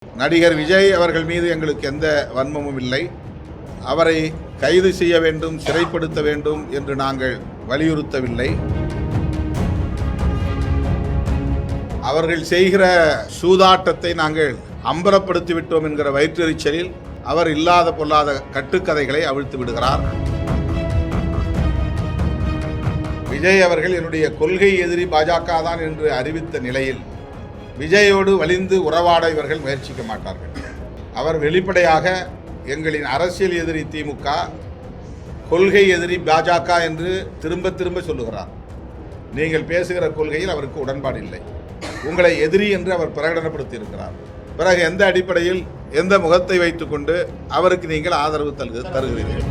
நடிகர் விஜய் அவர்கள் மீது எங்களுக்கு எந்த வன்மமும் இல்லை. அவரை கைது செய்ய வேண்டும், சிறைப்படுத்த வேண்டும் என்று நாங்கள் வலியுறுத்தவில்லை. அவர்கள் செய்கிற சூதாட்டத்தை நாங்கள் அம்பலப்படுத்திவிட்டோம் என்கிற வயிற்றெரிச்சலில் அவர் இல்லாத பொல்லாத கட்டுக்கதைகளை அவிழ்த்து விடுகிறார். விஜய் அவர்கள் என்னுடைய கொள்கை எதிரி பாஜக தான் என்று அறிவித்த நிலையில் விஜயோடு வலிந்து உறவாட இவர்கள் முயற்சிக்க மாட்டார்கள். அவர் வெளிப்படையாக எங்களின் அரசியல் எதிரி திமுக, கொள்கை எதிரி பாஜக என்று திரும்ப திரும்ப சொல்லுகிறார். நீங்கள் பேசுகிற கொள்கையில் அவருக்கு உடன்பாடு இல்லை. உங்களை எதிரி என்று அவர் பிரகடனப்படுத்தி இருக்கிறார். பிறகு எந்த அடிப்படையில், எந்த முகத்தை வைத்துக்கொண்டு அவருக்கு நீங்கள் ஆதரவு தருகிறீர்கள்?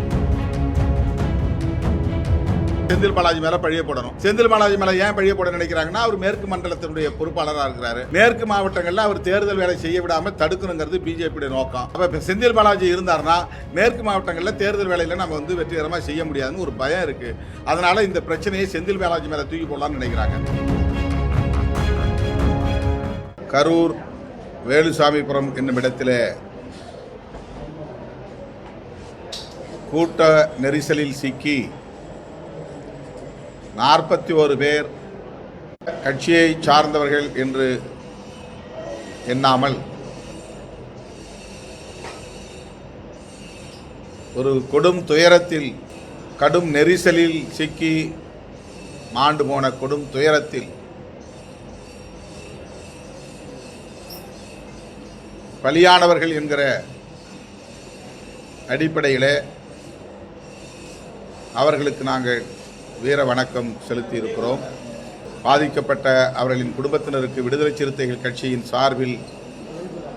செந்தில் பாலாஜி மேல பழிய போடணும். செந்தில் பாலாஜி மேல ஏன் பழிய போட நினைக்கிறாங்கன்னா, அவர் மேற்கு மண்டலத்தினுடைய பொறுப்பாளராக இருக்கிறாரு. மேற்கு மாவட்டங்களில் அவர் தேர்தல் வேலை செய்ய விடாம தடுக்கணுங்கிறது பிஜேபியுடைய நோக்கம். அப்ப செந்தில் பாலாஜி இருந்தார்னா மேற்கு மாவட்டங்களில் தேர்தல் வேலையில நம்ம வெற்றிகரமாக செய்ய முடியாதுன்னு ஒரு பயம் இருக்கு. அதனால இந்த பிரச்சனையை செந்தில் பாலாஜி மேல தூக்கி போடலாம்னு நினைக்கிறாங்க. கரூர் வேலுசாமிபுரம் என்னும் இடத்திலே கூட்ட நெரிசலில் சிக்கி 41 பேர் கட்சியை சார்ந்தவர்கள் என்று எண்ணாமல் ஒரு கொடும் துயரத்தில், கடும் நெரிசலில் சிக்கி மாண்டு போன கொடும் துயரத்தில் பலியானவர்கள் என்கிற அடிப்படையில் அவர்களுக்கு நாங்கள் வீர வணக்கம் செலுத்தி இருக்கிறோம். பாதிக்கப்பட்ட அவர்களின் குடும்பத்தினருக்கு விடுதலை சிறுத்தைகள் கட்சியின் சார்பில்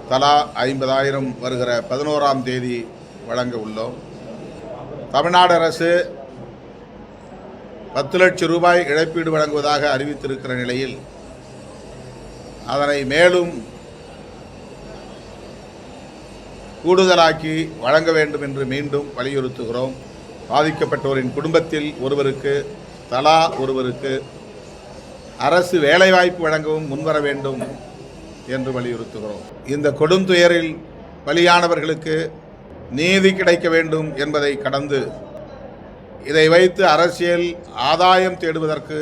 தலா 50,000 வருகிற 11ஆம் தேதி வழங்க உள்ளோம். தமிழ்நாடு அரசு 10 லட்சம் ரூபாய் இழப்பீடு வழங்குவதாக அறிவித்திருக்கிற நிலையில் அதனை மேலும் கூடுதலாக்கி வழங்க வேண்டும் என்று மீண்டும் வலியுறுத்துகிறோம். பாதிக்கப்பட்டோரின் குடும்பத்தில் ஒருவருக்கு, தலா ஒருவருக்கு அரசு வேலைவாய்ப்பு வழங்கவும் முன்வர வேண்டும் என்று வலியுறுத்துகிறோம். இந்த கொடுந்துயரில் பலியானவர்களுக்கு நீதி கிடைக்க வேண்டும் என்பதை கடந்து இதை வைத்து அரசியல் ஆதாயம் தேடுவதற்கு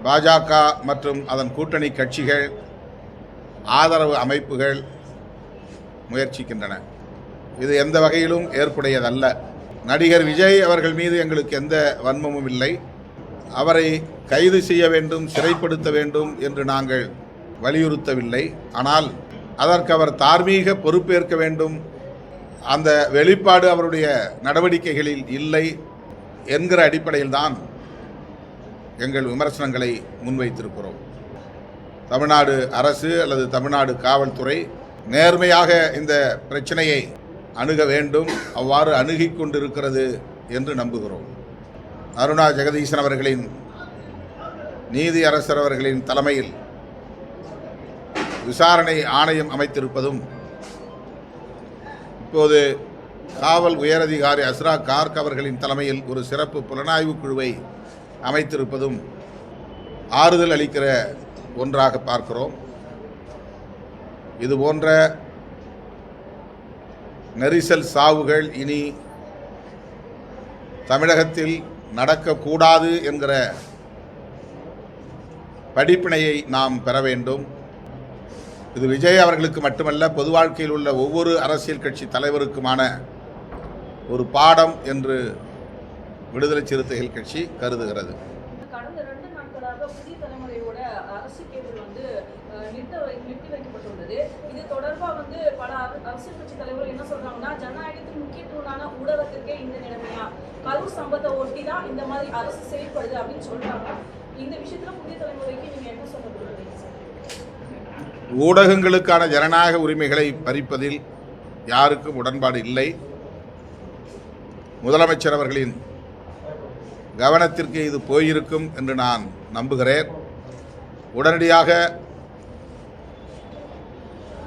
பாஜக மற்றும் அதன் கூட்டணி கட்சிகள், ஆதரவு அமைப்புகள் முயற்சிக்கின்றன. இது எந்த வகையிலும் ஏற்புடையதல்ல. நடிகர் விஜய் அவர்கள் மீது எங்களுக்கு எந்த வன்மமும் இல்லை. அவரை கைது செய்ய வேண்டும், சிறைப்படுத்த வேண்டும் என்று நாங்கள் வலியுறுத்தவில்லை. ஆனால் அதற்கு அவர் தார்மீக பொறுப்பேற்க வேண்டும். அந்த வெளிப்பாடு அவருடைய நடவடிக்கைகளில் இல்லை என்கிற அடிப்படையில் தான் எங்கள் விமர்சனங்களை முன்வைத்திருக்கிறோம். தமிழ்நாடு அரசு அல்லது தமிழ்நாடு காவல்துறை நேர்மையாக இந்த பிரச்சனையை அணுக வேண்டும். அவ்வாறு அணுகிக் கொண்டிருக்கிறது என்று நம்புகிறோம். அருணா ஜெகதீசன் அவர்களின், நீதி அரசர் அவர்களின் தலைமையில் விசாரணை ஆணையம் அமைத்திருப்பதும், இப்போது காவல் உயரதிகாரி அஸ்ரா கார்க் அவர்களின் தலைமையில் ஒரு சிறப்பு புலனாய்வு குழுவை அமைத்திருப்பதும் ஆறுதல் அளிக்கிற ஒன்றாக பார்க்கிறோம். இதுபோன்ற நெரிசல் சாவுகள் இனி தமிழகத்தில் நடக்கக்கூடாது என்கிற படிப்பினையை நாம் பெற வேண்டும். இது விஜய் அவர்களுக்கு மட்டுமல்ல, பொது வாழ்க்கையில் உள்ள ஒவ்வொரு அரசியல் கட்சி தலைவருக்குமான ஒரு பாடம் என்று விடுதலை சிறுத்தைகள் கட்சி கருதுகிறது. கடந்த 2 நாட்களாக புதிய தலைமுறையோட அரசு கேபிள் நிறுத்தி வைக்கப்பட்டுள்ளது. இது தொடர்பாக பல அரசியல் கட்சி தலைவர்கள் என்ன சொல்றாங்கன்னா, ஜனநாயகத்தின் முக்கியத்துவமான ஊடகத்திற்கே இந்த நிலைமையா, கரூர் சம்பவத்தை ஒட்டி தான் இந்த மாதிரி அரசு செயல்படுது அப்படின்னு சொல்றாங்க. இந்த விஷயத்துல புதிய தலைமுறைக்கு நீங்க என்ன சொல்ல விரும்புறீங்க சார்? ஊடகங்களுக்கான ஜனநாயக உரிமைகளை பறிப்பதில் யாருக்கும் உடன்பாடு இல்லை. முதலமைச்சர் அவர்களின் கவனத்திற்கு இது போயிருக்கும் என்று நான் நம்புகிறேன். உடனடியாக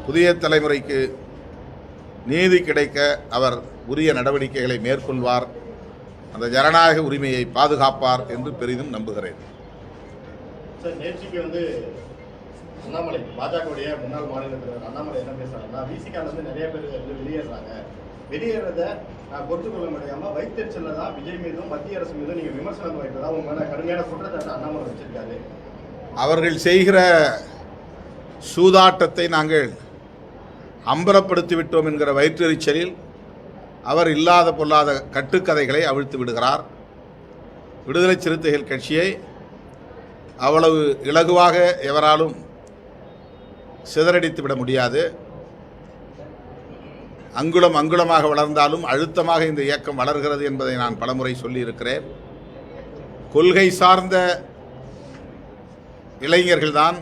புதிய தலைமுறைக்கு நீதி கிடைக்க அவர் உரிய நடவடிக்கைகளை மேற்கொள்வார். அந்த ஜனநாயக உரிமையை பாதுகாப்பார் என்று பெரிதும் நம்புகிறேன். சார், நேற்றுக்கு அண்ணாமலை பாஜகவுடைய முன்னாள் மாநில தலைவர் அண்ணாமலை என்ன பேசுறாங்கன்னா விசிகால இருந்து நிறைய பேர் வந்து வெளியேறாங்க. வெளியேறத பொறுத்துக் கொள்ள முடியாம வைத்தறிச்சல்ல தான் விஜய் மீதும் மத்திய அரசு மீதும் நீங்க விமர்சனம் வைக்கிறதா உங்க மேல கடுமையான குற்றச்சாட்டு அண்ணாமலை வச்சிருக்காரு. அவர்கள் செய்கிற சூதாட்டத்தை நாங்கள் அம்பலப்படுத்தி விட்டோம் என்கிற வயிற்றெரிச்சலில் அவர் இல்லாத பொல்லாத கட்டுக்கதைகளை அவிழ்த்து விடுகிறார். விடுதலை சிறுத்தைகள் கட்சியை அவ்வளவு இலகுவாக எவராலும் சிதறடித்து விட முடியாது. அங்குலம் அங்குலமாக வளர்ந்தாலும் அழுத்தமாக இந்த இயக்கம் வளர்கிறது என்பதை நான் பலமுறை சொல்லியிருக்கிறேன். கொள்கை சார்ந்த இளைஞர்கள்தான்,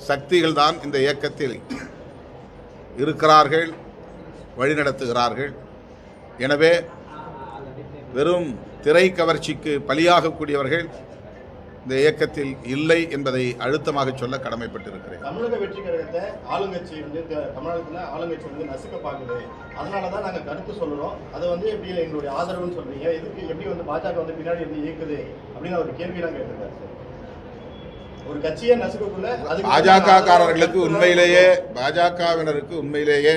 சக்திகள்தான் இந்த இயக்கத்தில் இருக்கிறார்கள், வழிநடத்துகிறார்கள். எனவே வெறும் திரை கவர்ச்சிக்கு பலியாகக்கூடியவர்கள் இந்த இயக்கத்தில் இல்லை என்பதை அழுத்தமாக சொல்ல கடமைப்பட்டிருக்கிறேன். தமிழக வெற்றி கழகத்தை ஆளுங்கட்சி வந்து தமிழகத்தில் ஆளுங்கட்சி வந்து நசுக்க பார்க்குது. அதனால தான் நாங்கள் கருத்து சொல்கிறோம். அதை வந்து எப்படி எங்களுடைய ஆதரவுன்னு சொல்றீங்க, எதுக்கு எப்படி வந்து பாஜக வந்து பின்னாடி வந்து இயக்குது அப்படின்னு ஒரு கேள்வியெல்லாம் கேட்டிருக்காரு சார். ஒரு கட்சியை நசுக்கக்குள்ள பாஜகக்காரர்களுக்கு உண்மையிலேயே பாஜகவினருக்கு உண்மையிலேயே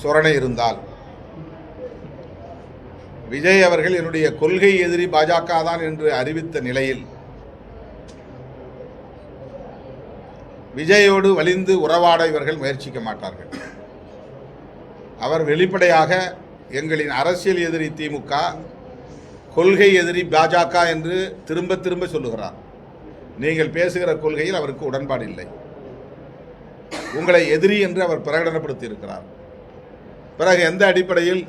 சொரணை இருந்தால் விஜய் அவர்கள் என்னுடைய கொள்கை எதிரி பாஜக தான் என்று அறிவித்த நிலையில் விஜயோடு வலிந்து உறவாட இவர்கள் முயற்சிக்க மாட்டார்கள். அவர் வெளிப்படையாக எங்களின் அரசியல் எதிரி திமுக, கொள்கை எதிரி பாஜக என்று திரும்ப திரும்ப சொல்லுகிறார். நீங்கள் பேசுகிற கொள்கையில் அவருக்கு உடன்பாடு இல்லை. உங்களை எதிரி என்று அவர் பிரகடனப்படுத்தி இருக்கிறார். பிறகு எந்த அடிப்படையில்,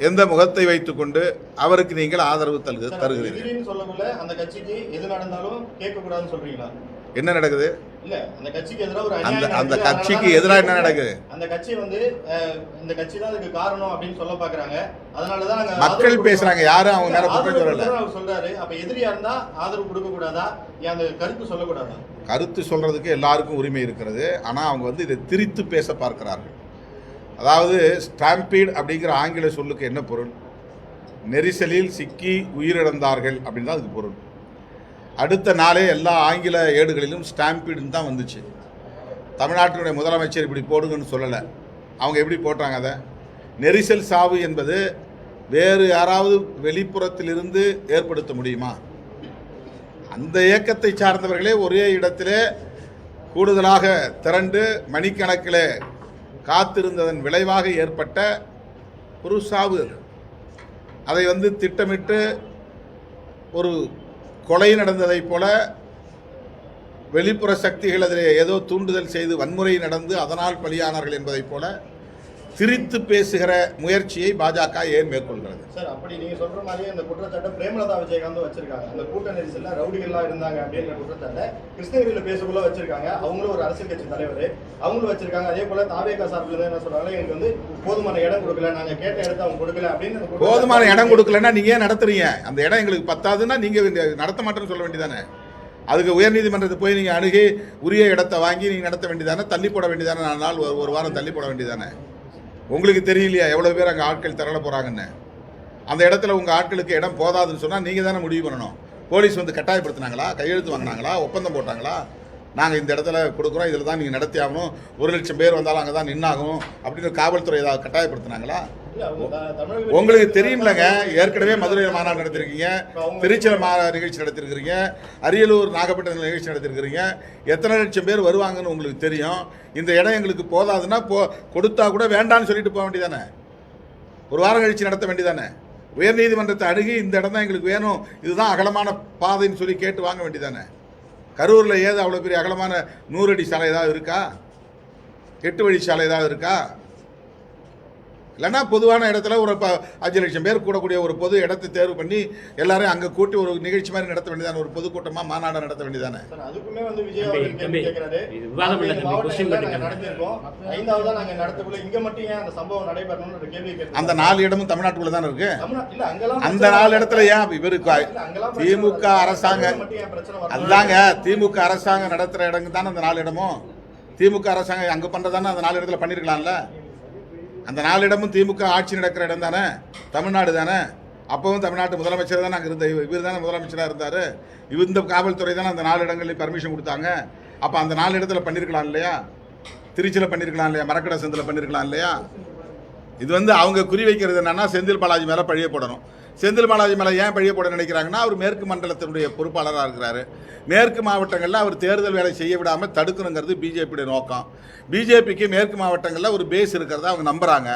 எந்த முகத்தை வைத்துக்கொண்டு அவருக்கு நீங்கள் ஆதரவு தருகிறீர்கள்? சொல்லக்குள்ள அந்த கட்சிக்கு எது நடந்தாலும் கேட்கக்கூடாதுன்னு சொல்றீங்களா? என்ன நடக்குது? இல்ல, அந்த கட்சிக்கு எதிராக ஒரு அந்த கட்சிக்கு எதிராக என்ன நடக்குது? அந்த கட்சி வந்து இந்த கட்சி தான் அதுக்கு காரணம் அப்படின்னு சொல்ல பாக்குறாங்க. அதனாலதான் மக்கள் பேசுறாங்க. யாரும் அவங்க மேல குற்றம் சொல்லல. அவர் சொல்றாரு, அப்ப எதிரியா இருந்தா ஆதரவு கொடுக்க கூடாதா? அந்த கருத்து சொல்லக்கூடாதா? கருத்து சொல்றதுக்கு எல்லாருக்கும் உரிமை இருக்கிறது. ஆனா அவங்க வந்து இதை திரித்து பேச பார்க்கிறார்கள். அதாவது ஸ்டாம்பீட் அப்படிங்கிற ஆங்கில சொல்லுக்கு என்ன பொருள்? நெரிசலில் சிக்கி உயிரிழந்தார்கள் அப்படின்னு தான் அதுக்கு பொருள். அடுத்த நாளே எல்லா ஆங்கில ஏடுகளிலும் ஸ்டாம்பீடுன்னு தான் வந்துச்சு. தமிழ்நாட்டினுடைய முதலமைச்சர் இப்படி போடுங்கன்னு சொல்லலை. அவங்க எப்படி போட்டாங்க? அதை நெரிசல் சாவு என்பது வேறு யாராவது வெளிப்புறத்திலிருந்து ஏற்படுத்த முடியுமா? அந்த இயக்கத்தை சார்ந்தவர்களே ஒரே இடத்திலே கூடுதலாக திரண்டு மணிக்கணக்கில் காத்திருந்ததன் விளைவாக ஏற்பட்ட ஒரு சாவு. அதை வந்து திட்டமிட்டு ஒரு கொலை நடந்ததைப் போல வெளிப்புற சக்திகள் அதில் ஏதோ தூண்டுதல் செய்து வன்முறை நடந்து அதனால் பலியானார்கள் என்பதைப் போல திரித்து பேசுகிற முயற்சியை பாஜக ஏன் மேற்கொள்கிறது? சார், அப்படி நீங்க சொல்ற மாதிரி அந்த குற்றச்சாட்டை பிரேமலதா விஜயகாந்த் வச்சிருக்காங்க. அந்த கூட்ட நெரிசல்ல ரவுடிகள்லாம் இருந்தாங்க அப்படின்ற குற்றச்சாட்டை கிருஷ்ணகிரியில பேசக்குள்ள வச்சிருக்காங்க. அவங்களும் ஒரு அரசியல் கட்சி தலைவர், அவங்களும் வச்சிருக்காங்க. அதே போல தாவேகா சார்பில் என்ன சொல்றாங்க, எனக்கு வந்து போதுமான இடம் கொடுக்கல, நாங்க கேட்ட இடத்த அவங்க கொடுக்கல அப்படின்னு. போதுமான இடம் கொடுக்கலன்னா நீங்க ஏன் நடத்துறீங்க? அந்த இடம் எங்களுக்கு பத்தாதுன்னா நீங்க நடத்த மாட்டேன்னு சொல்ல வேண்டியதானே? அதுக்கு உயர்நீதிமன்றத்தை போய் நீங்கள் அணுகி உரிய இடத்தை வாங்கி நீங்கள் நடத்த வேண்டியதானே? தள்ளி போட வேண்டியதானே? 4 நாள் ஒரு வாரம் தள்ளி போட வேண்டியதானே? உங்களுக்கு தெரியலையா எவ்வளோ பேர் அங்கே ஆட்கள் திரள போகிறாங்கன்னு? அந்த இடத்துல உங்கள் ஆட்களுக்கு இடம் போதாதுன்னு சொன்னால் நீங்கள் தானே முடிவு பண்ணணும். போலீஸ் வந்து கட்டாயப்படுத்தினாங்களா? கையெழுத்து வாங்கினாங்களா? ஒப்பந்தம் போட்டாங்களா? நாங்கள் இந்த இடத்துல கொடுக்குறோம், இதில் தான் நீங்கள் நடத்தி ஆகணும், 1 லட்சம் பேர் வந்தாலும் அங்கே தான் நின்னாகும் அப்படின்னு காவல்துறை ஏதாவது கட்டாயப்படுத்தினாங்களா? உங்களுக்கு தெரியும்லங்க. ஏற்கனவே மதுரையில் மாநாடு நடத்திருக்கீங்க, திருச்சியில் நிகழ்ச்சி நடத்திருக்கிறீங்க, அரியலூர் நாகப்பட்டினம் நிகழ்ச்சி நடத்திருக்கிறீங்க. எத்தனை லட்சம் பேர் வருவாங்கன்னு உங்களுக்கு தெரியும். இந்த இடம் எங்களுக்கு போதாதுன்னா கொடுத்தா கூட வேண்டான்னு சொல்லிட்டு போக வேண்டியதானே? ஒரு வாரம் கழிச்சு நடத்த வேண்டியதானே? உயர்நீதிமன்றத்தை அணுகி இந்த இடம் தான் எங்களுக்கு வேணும், இதுதான் அகலமான பாதைன்னு சொல்லி கேட்டு வாங்க வேண்டியதானே? கரூரில் ஏது அவ்வளோ பெரிய அகலமான 100 அடி சாலை ஏதாவது இருக்கா? 8 வழி சாலை ஏதாவது இருக்கா? இல்லைன்னா பொதுவான இடத்துல ஒரு 5 லட்சம் பேர் கூடக்கூடிய ஒரு பொது இடத்தை தேர்வு பண்ணி எல்லாரையும் அங்கே கூட்டி ஒரு நிகழ்ச்சி மாதிரி நடத்த வேண்டியதானே? ஒரு பொதுக்கூட்டமாக மாநாடு நடத்த வேண்டியதானே? அதுக்குமே வந்து விஜய் அவர்கள் கேள்வி கேட்கிறாரு. நடத்திருக்கோம், 5வது நாங்கள் நடத்தக்குள்ள இங்க மட்டும் ஏன் அந்த சம்பவம் நடைபெறணும்னு கேள்வி கேட்கிறோம். அந்த 4 இடமும் தமிழ்நாட்டுக்குள்ள தானே இருக்கு. அந்த 4 இடத்துல ஏன் இவருக்கு திமுக அரசாங்கம் அதாங்க திமுக அரசாங்கம் நடத்துகிற இடங்க தானே அந்த 4 இடமும்? திமுக அரசாங்கம் அங்கே பண்ணுறதானே அந்த 4 இடத்துல பண்ணியிருக்கலாம்ல? அந்த 4 இடமும் திமுக ஆட்சி நடக்கிற இடம் தானே, தமிழ்நாடு தானே. அப்பவும் தமிழ்நாட்டு முதலமைச்சர் தான் நாங்கள் இவர் தானே முதலமைச்சராக இருந்தார். இந்த காவல்துறை தானே அந்த 4 இடங்களில் பர்மிஷன் கொடுத்தாங்க. அப்போ அந்த 4 இடத்துல பண்ணியிருக்கலாம் இல்லையா? திருச்சியில் பண்ணியிருக்கலாம் இல்லையா? மரக்கடை சந்தில் பண்ணியிருக்கலாம் இல்லையா? இது வந்து அவங்க குறி வைக்கிறது என்னன்னா செந்தில் பாலாஜி மேலே பழிய போடணும். செந்தில் பாலாஜி மேலே ஏன் பழிய போட நினைக்கிறாங்கன்னா, அவர் மேற்கு மண்டலத்தினுடைய பொறுப்பாளராக இருக்கிறாரு. மேற்கு மாவட்டங்களில் அவர் தேர்தல் வேலை செய்ய விடாமல் தடுக்கணுங்கிறது பிஜேபியுடைய நோக்கம். பிஜேபிக்கு மேற்கு மாவட்டங்களில் ஒரு பேஸ் இருக்கிறத அவங்க நம்புகிறாங்க.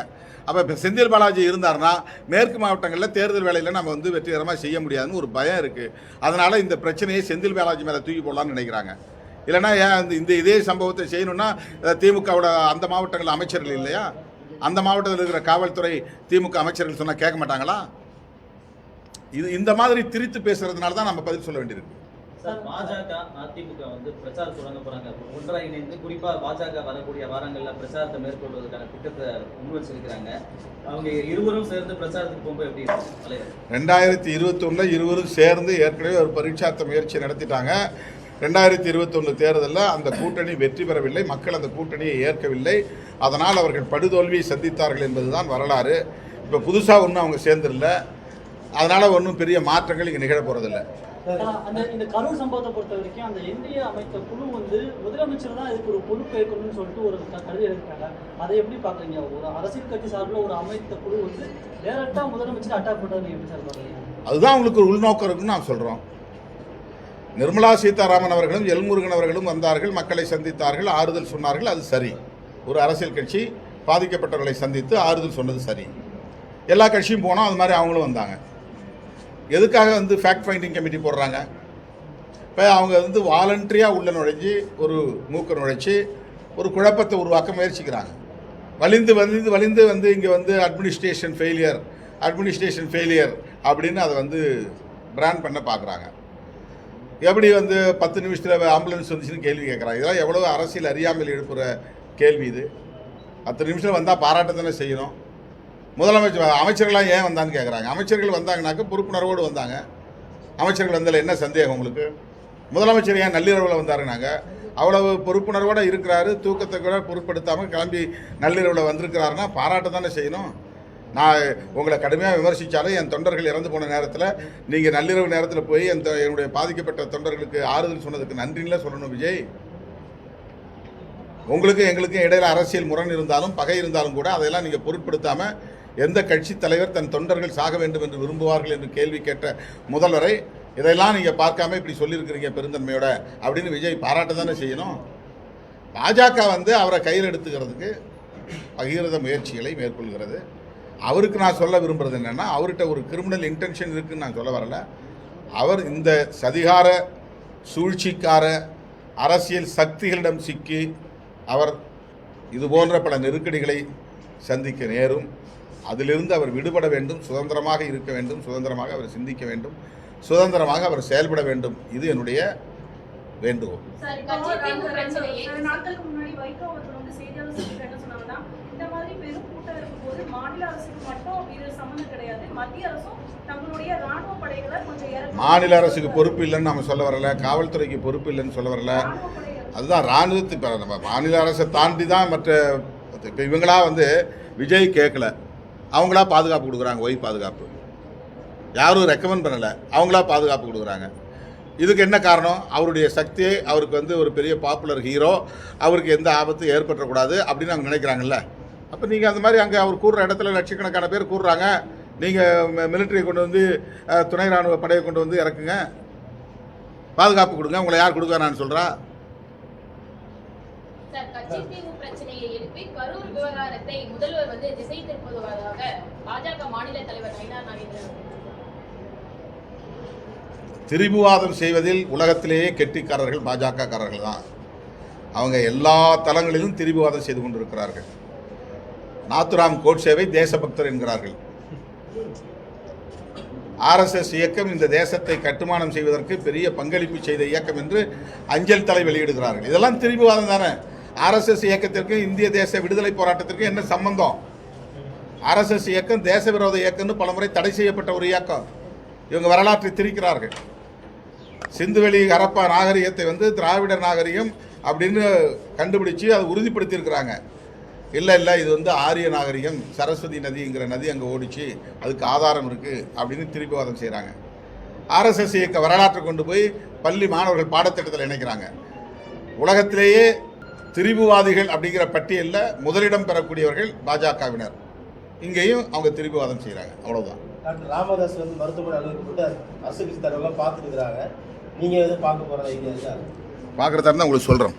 அப்போ இப்போ செந்தில் பாலாஜி இருந்தார்னா மேற்கு மாவட்டங்களில் தேர்தல் வேலையில் நம்ம வந்து வெற்றிகரமாக செய்ய முடியாதுன்னு ஒரு பயம் இருக்குது. அதனால் இந்த பிரச்சனையை செந்தில் பாலாஜி மேலே தூக்கி போடலான்னு நினைக்கிறாங்க. இல்லைனா ஏன் இதே சம்பவத்தை செய்யணும்னா திமுகவோட அந்த மாவட்டங்களில் அமைச்சர்கள் இல்லையா? அந்த மாவட்டத்தில் இருக்கிற காவல்துறை திமுக அமைச்சர்கள் சொன்னால் கேட்க மாட்டாங்களா? இந்த மாதிரி திரித்து பேசுறதுனால தான் நம்ம பதில் சொல்ல வேண்டியிருக்கு. சார், பாஜக அதிமுக வந்து பிரச்சாரம் தொடங்க போறாங்க. ஒன்றாக இணைந்து குறிப்பா பாஜக வரக்கூடிய வாரங்கள்ல பிரச்சாரத்தை மேற்கொள்வதற்கான திட்டத்தை முன்வச்சிருக்கிறாங்க. அவங்க இருவரும் சேர்ந்து பிரச்சாரத்துக்கு போகும்போது எப்படி தலைவர் 2021 இருவரும் சேர்ந்து ஏற்கனவே ஒரு பரீட்சார்த்த முயற்சி நடத்திட்டாங்க. 2021 தேர்தலில் அந்த கூட்டணி வெற்றி பெறவில்லை. மக்கள் அந்த கூட்டணியை ஏற்கவில்லை. அதனால் அவர்கள் படுதோல்வியை சந்தித்தார்கள் என்பதுதான் வரலாறு. இப்போ புதுசாக ஒன்றும் அவங்க சேர்ந்துடல. அதனால் ஒன்றும் பெரிய மாற்றங்கள் இங்கே நிகழ போகிறதில்லை. இந்த கரூர் சம்பவத்தை பொறுத்த வரைக்கும் அந்த என்டிஏ அமைத்த குழு வந்து முதலமைச்சர் தான் இதுக்கு ஒரு பொறுப்பு ஏற்கணும்னு சொல்லிட்டு ஒரு கருதி எடுக்கிறாங்க. அதை எப்படி பார்க்குறீங்க? ஒரு அரசியல் கட்சி சார்பில் ஒரு அமைத்த குழு வந்து டேரக்டாக முதலமைச்சர் அட்டாக் பண்ணுறது எப்படி சார் பார்க்குறீங்க? அதுதான் அவங்களுக்கு ஒரு உள்நோக்கம் இருக்குன்னு நான் சொல்கிறோம். நிர்மலா சீதாராமன் அவர்களும் எல்முருகன் அவர்களும் வந்தார்கள், மக்களை சந்தித்தார்கள், ஆறுதல் சொன்னார்கள். அது சரி. ஒரு அரசியல் கட்சி பாதிக்கப்பட்டவர்களை சந்தித்து ஆறுதல் சொன்னது சரி. எல்லா கட்சியும் போனோம், அது மாதிரி அவங்களும் வந்தாங்க. எதுக்காக வந்து ஃபேக்ட் ஃபைண்டிங் கமிட்டி போடுறாங்க? இப்போ அவங்க வந்து வாலண்டரியாக உள்ள நுழைஞ்சி ஒரு மூக்க நுழைச்சி ஒரு குழப்பத்தை உருவாக்க முயற்சிக்கிறாங்க. வலிந்து வந்து இங்கே வந்து அட்மினிஸ்ட்ரேஷன் ஃபெயிலியர் அப்படின்னு அதை வந்து பிராண்ட் பண்ண பார்க்குறாங்க. எப்படி வந்து 10 நிமிஷத்தில் ஆம்புலன்ஸ் வந்துச்சுன்னு கேள்வி கேட்குறாங்க. இதெல்லாம் எவ்வளோ அரசியல் அறியாமல் எழுப்புகிற கேள்வி இது. 10 நிமிஷம் வந்தால் பாராட்ட தானே செய்யணும். அமைச்சர்கள்லாம் ஏன் வந்தான்னு கேட்குறாங்க. அமைச்சர்கள் வந்தாங்கனாக்க பொறுப்புணர்வோடு வந்தாங்க. அமைச்சர்கள் வந்ததில் என்ன சந்தேகம் உங்களுக்கு? முதலமைச்சர் ஏன் நள்ளிரவில் வந்தாருனாங்க? அவ்வளவு பொறுப்புணர்வோடு இருக்கிறாரு, தூக்கத்தை கூட பொருட்படுத்தாமல் கிளம்பி நள்ளிரவில் வந்திருக்கிறாருன்னா பாராட்ட தானே செய்யணும். நான் உங்களை கடுமையாக விமர்சித்தாலும் என் தொண்டர்கள் இறந்து போன நேரத்தில் நீங்கள் நள்ளிரவு நேரத்தில் போய் என்னுடைய பாதிக்கப்பட்ட தொண்டர்களுக்கு ஆறுதல் சொன்னதுக்கு நன்றின்னு சொல்லணும் விஜய். உங்களுக்கும் எங்களுக்கும் இடையில அரசியல் முரண் இருந்தாலும் பகை இருந்தாலும் கூட அதையெல்லாம் நீங்கள் பொருட்படுத்தாமல் எந்த கட்சி தலைவர் தன் தொண்டர்கள் சாக வேண்டும் என்று விரும்புவார்கள் என்று கேள்வி கேட்ட முதல்வரை இதெல்லாம் நீங்கள் பார்க்காம இப்படி சொல்லியிருக்கிறீங்க பெருந்தன்மையோட அப்படின்னு விஜய் பாராட்ட தானே செய்யணும். பாஜக வந்து அவரை கையில் எடுத்துக்கிறதுக்கு பகிரத முயற்சிகளை மேற்கொள்கிறது. அவருக்கு நான் சொல்ல விரும்புகிறது என்னென்னா, அவர்கிட்ட ஒரு கிரிமினல் இன்டென்ஷன் இருக்குதுன்னு நான் சொல்ல வரல. அவர் இந்த சதிகார சூழ்ச்சிக்கார அரசியல் சக்திகளிடம் சிக்கி அவர் இது போன்ற பல நெருக்கடிகளை சந்திக்க நேரும். அதிலிருந்து அவர் விடுபட வேண்டும், சுதந்திரமாக இருக்க வேண்டும், சுதந்திரமாக அவர் சிந்திக்க வேண்டும், சுதந்திரமாக அவர் செயல்பட வேண்டும். இது என்னுடைய வேண்டுகோள். நாட்களுக்கு முன்னாடி வைகோ அவர்கள் வந்து செய்தியாளர் சந்திப்பில் என்ன சொன்னாங்கன்னா, இந்த மாதிரி பெரும் கூட்டம் இருக்கும்போது மாநில அரசுக்கு மட்டும் இது சம்மந்தம் கிடையாது, மத்திய அரசும் தங்களுடைய ராணுவ படைகளை கொஞ்சம் மாநில அரசுக்கு பொறுப்பு இல்லைன்னு நம்ம சொல்ல வரல, காவல்துறைக்கு பொறுப்பு இல்லைன்னு சொல்ல வரல. அதுதான் ராணுவத்தை இப்போ நம்ம மாநில அரசை தாண்டி தான் மற்ற இப்போ இவங்களா வந்து விஜய் கேட்கல, அவங்களா பாதுகாப்பு கொடுக்குறாங்க. ஒய் பாதுகாப்பு யாரும் ரெக்கமெண்ட் பண்ணலை, அவங்களா பாதுகாப்பு கொடுக்குறாங்க. இதுக்கு என்ன காரணம்? அவருடைய சக்தியை, அவருக்கு வந்து ஒரு பெரிய பாப்புலர் ஹீரோ, அவருக்கு எந்த ஆபத்தும் ஏற்பட்டுறக்கூடாது அப்படின்னு அவங்க நினைக்கிறாங்கல்ல. அப்போ நீங்கள் அந்த மாதிரி அங்கே அவர் கூடுற இடத்துல லட்சக்கணக்கான பேர் கூடுறாங்க, நீங்கள் மிலிட்டரியை கொண்டு வந்து துணை ராணுவ படையை கொண்டு வந்து இறக்குங்க, பாதுகாப்பு கொடுங்க. உங்களை யார் கொடுக்குறான்னு சொல்கிறா? கட்சித்தீவு பிரச்சனையை எழுப்பி கரூர் விவகாரத்தை முதல்வர் வந்து திசை திருப்புவதாக பாஜக மாநில தலைவர் நயினார் நாகேந்திரன் திரிபுவாதம் செய்வதில் உலகத்திலேயே கெட்டிக்காரர்கள் பாஜக காரர்கள் தான். அவங்க எல்லா தளங்களிலும் திரிபுவாதம் செய்து கொண்டிருக்கிறார்கள். நாத்துராம் கோட்சேவை தேசபக்தர் என்கிறார்கள். RSS இயக்கம் இந்த தேசத்தை கட்டுமானம் செய்வதற்கு பெரிய பங்களிப்பு செய்த இயக்கம் என்று அஞ்சல் தலை வெளியிடுகிறார்கள். இதெல்லாம் திரிபுவாதம் தானே. RSS இயக்கத்திற்கு இந்திய தேச விடுதலை போராட்டத்திற்கு என்ன சம்பந்தம்? RSS இயக்கம் தேச விரோத இயக்கம்னு பலமுறை தடை செய்யப்பட்ட ஒரு இயக்கம். இவங்க வரலாற்றை திரிக்கிறார்கள். சிந்துவெளி ஹரப்பா நாகரிகத்தை வந்து திராவிடர் நாகரிகம் அப்படின்னு கண்டுபிடிச்சு அதை உறுதிப்படுத்தியிருக்கிறாங்க. இல்லை இது வந்து ஆரிய நாகரிகம், சரஸ்வதி நதிங்கிற நதி அங்கே ஓடிச்சு, அதுக்கு ஆதாரம் இருக்குது அப்படின்னு திருப்பிவாதம் செய்கிறாங்க. ஆர்எஸ்எஸ் இயக்க வரலாற்றை கொண்டு போய் பள்ளி மாணவர்கள் பாடத்திட்டத்தில் இணைக்கிறாங்க. உலகத்திலேயே திரிபுவாதிகள் அப்படிங்கிற பட்டியலில் முதலிடம் பெறக்கூடியவர்கள் பாஜகவினர். இங்கேயும் அவங்க திரிபுவாதம் செய்கிறாங்க. அவ்வளோதான். டாக்டர் ராமதாஸ் வந்து மருத்துவமனை அலுவலகப்பட்டு அரசியல் கட்சி தலைவர்கள்லாம் பார்த்துட்டு இருக்கிறாங்க. நீங்கள் எதுவும் பார்க்க போகிற ஐடியா இருக்கா? பார்க்குறதா இருந்தால் உங்களுக்கு சொல்கிறோம்.